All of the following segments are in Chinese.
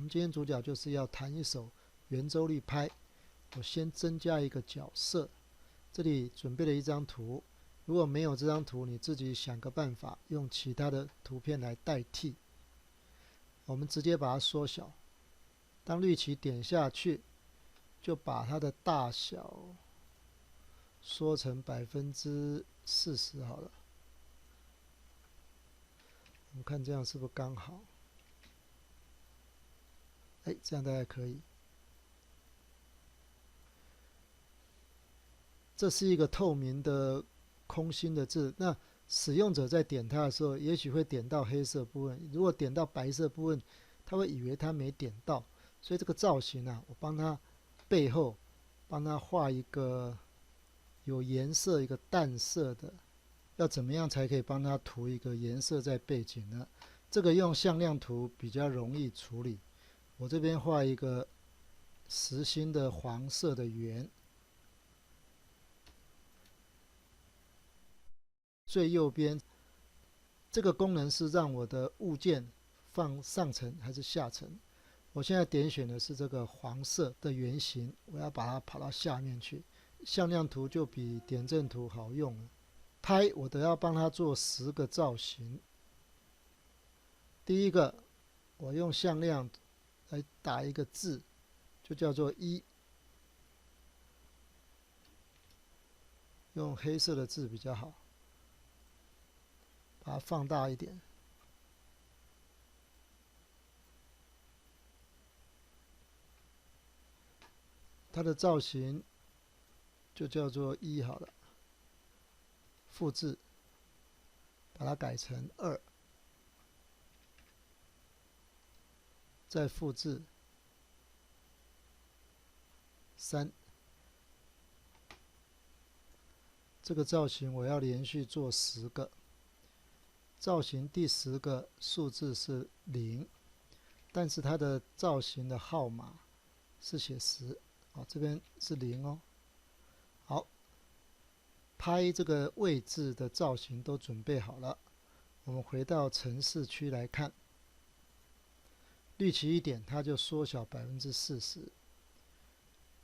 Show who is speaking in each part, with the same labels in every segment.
Speaker 1: 们今天主角就是要弹一首圆周率拍。我先增加一个角色，这里准备了一张图。如果没有这张图，你自己想个办法，用其他的图片来代替。我们直接把它缩小。当绿旗点下去，就把它的大小缩成40%好了。我们看这样是不是刚好？这样大概可以。这是一个透明的空心的字，那使用者在点它的时候，也许会点到黑色部分。如果点到白色部分，他会以为他没点到。所以这个造型啊，我帮他背后帮他画一个有颜色、一个淡色的。要怎么样才可以帮他涂一个颜色在背景呢？这个用向量图比较容易处理。我这边画一个实心的黄色的圆。最右边这个功能是让我的物件放上层还是下层？我现在点选的是这个黄色的圆形，我要把它跑到下面去。向量图就比点阵图好用了。拍我都要帮它做10个造型。第一个，我用向量来打一个字，就叫做1，用黑色的字比较好。把它放大一点，它的造型就叫做1好了。复制，把它改成2，再复制3。这个造型我要连续做10个。造型第10个数字是0，但是它的造型的号码是写10，这边是0哦。好，拍这个位置的造型都准备好了，我们回到程式区来看。绿旗一点，它就缩小40%。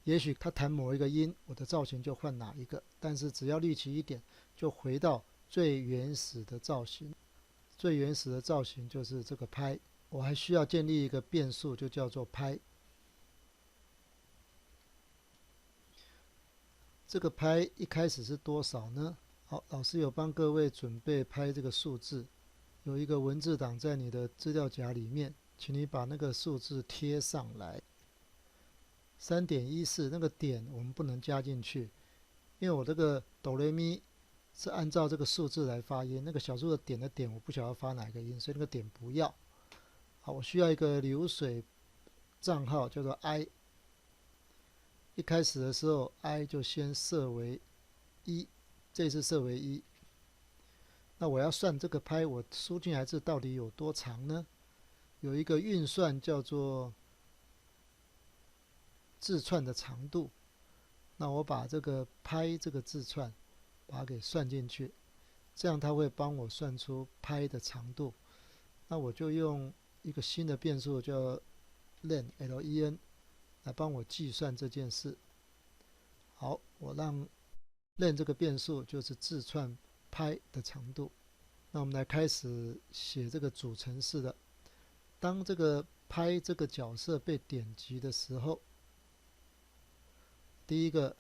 Speaker 1: 也许它弹某一个音，我的造型就换哪一个，但是只要绿旗一点，就回到最原始的造型。最原始的造型就是这个拍，我还需要建立一个变数，就叫做拍。这个拍一开始是多少呢？好，老师有帮各位准备拍这个数字，有一个文字档在你的资料夹里面，请你把那个数字贴上来。3.14那个点我们不能加进去，因为我这个哆来咪是按照这个数字来发音，那个小数的点的点我不晓得发哪个音，所以那个点不要。好，我需要一个流水账号叫做 i。一开始的时候 i 就先设为1，这次设为1。那我要算这个拍我输进来字到底有多长呢？有一个运算叫做字串的长度。那我把这个拍这个字串把它给算进去，这样它会帮我算出拍的长度。那我就用一个新的变数叫 len len 来帮我计算这件事。好，我让 len 这个变数就是字串拍的长度。那我们来开始写这个主程式的。当这个拍这个角色被点击的时候，第一个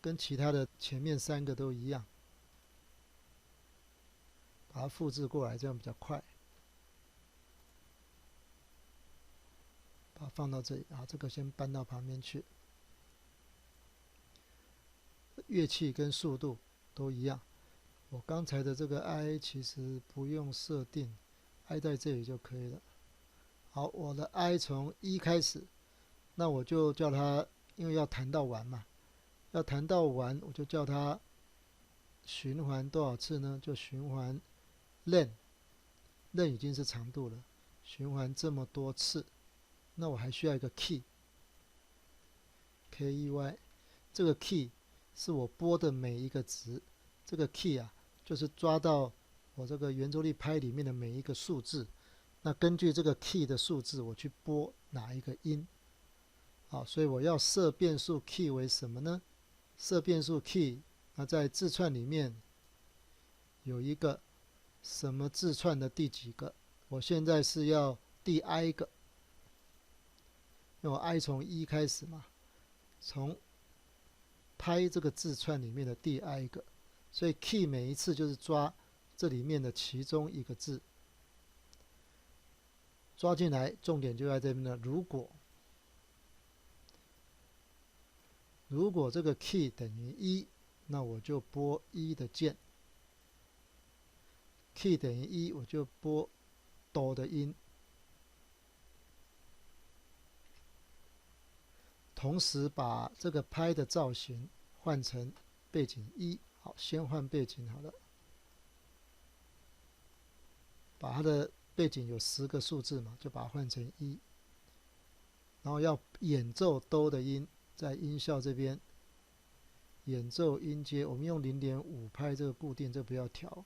Speaker 1: 跟其他的前面3个都一样，把它复制过来，这样比较快。把它放到这里，这个先搬到旁边去。乐器跟速度都一样。我刚才的这个 i 其实不用设定 ，i 在这里就可以了。好，我的 i 从1开始，那我就叫它，因为要弹到完嘛，要弹到完，我就叫它循环多少次呢？就循环 len 已经是长度了，循环这么多次。那我还需要一个 key， 这个 key 是我拨的每一个值。这个 key 啊，就是抓到我这个圆周率拍里面的每一个数字。那根据这个 key 的数字，我去拨哪一个音？好，所以我要设变数 key 为什么呢？设变数 key， 那在字串里面有一个什么字串的第几个？我现在是要第 i 个，因为我 i 从1开始嘛，从拍这个字串里面的第 i 个，所以 key 每一次就是抓这里面的其中一个字，抓进来，重点就在这边了。如果这个 key 等于1，那我就拨1的键。key 等于1，我就拨哆的音。同时把这个拍的造型换成背景1。好，先换背景好了。把它的背景有10个数字嘛，就把它换成1。然后要演奏哆的音，在音效这边演奏音阶，我们用0.5拍这个固定，这不要调。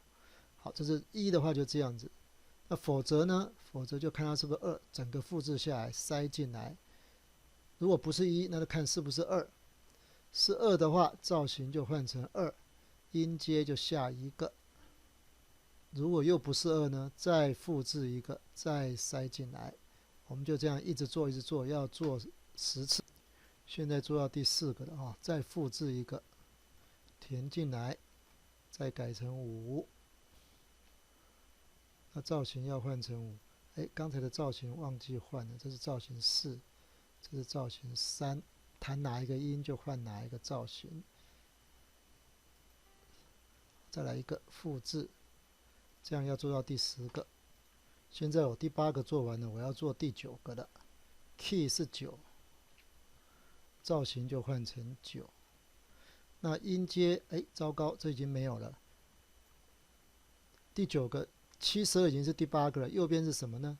Speaker 1: 好，这是1的话就这样子。那否则呢？否则就看它是不是2，整个复制下来塞进来。如果不是1，那就看是不是2。是2的话，造型就换成2，音阶就下一个。如果又不是2呢，再复制一个，再塞进来。我们就这样一直做，一直做，要做10次。现在做到第4个了啊，再复制一个，填进来，再改成5。那造型要换成5。哎，刚才的造型忘记换了，这是造型4，这是造型3。弹哪一个音就换哪一个造型。再来一个复制，这样要做到第10个。现在我第8个做完了，我要做第9个了。key 是9，造型就换成9。那音阶，哎，糟糕，这已经没有了。第9个72已经是第8个了，右边是什么呢？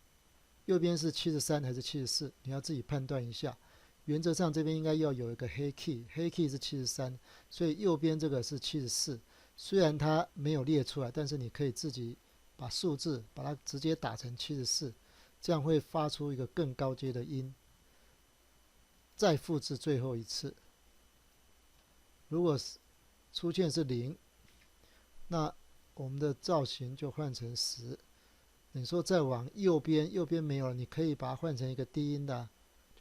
Speaker 1: 右边是73还是74？你要自己判断一下。原则上这边应该要有一个黑 key， 黑 key 是73，所以右边这个是74。虽然它没有列出来，但是你可以自己把数字把它直接打成74，这样会发出一个更高阶的音。再复制最后一次，如果出现是0，那我们的造型就换成10。你说再往右边，右边没有了，你可以把它换成一个低音的啊，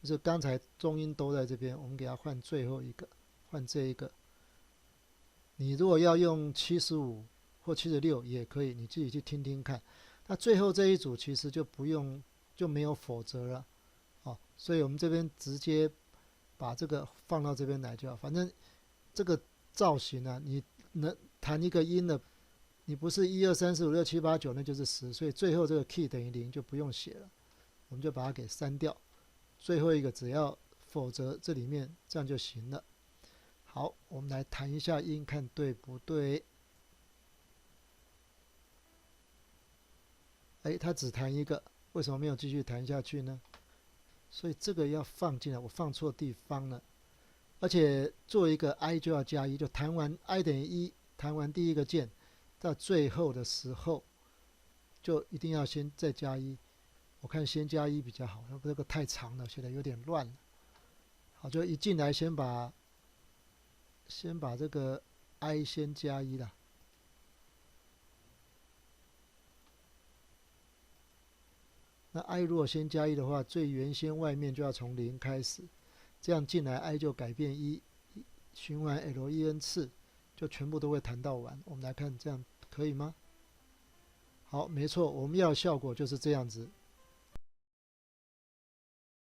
Speaker 1: 就是刚才中音都在这边，我们给它换最后一个，换这一个。你如果要用75或76也可以，你自己去听听看。那最后这一组其实就不用，就没有否则了，哦，所以我们这边直接把这个放到这边来就好。反正这个造型啊，你能弹一个音的，你不是1、2、3、4、5、6、7、8、9，那就是10，所以最后这个 key 等于0就不用写了，我们就把它给删掉。最后一个只要否则这里面这样就行了。好，我们来弹一下音，看对不对？哎，它只弹一个，为什么没有继续弹下去呢？所以这个要放进来，我放错地方了。而且做一个 i 就要加1，就弹完 i 等于1，弹完第一个键，到最后的时候就一定要先再加1。我看先加1比较好，要不这个太长了，写的有点乱了。好，就一进来先把这个 i 先加1啦。那 i 如果先加1的话，最原先外面就要从0开始，这样进来 i 就改变1，循环 len 次，就全部都会弹到完。我们来看这样可以吗？好，没错，我们要的效果就是这样子。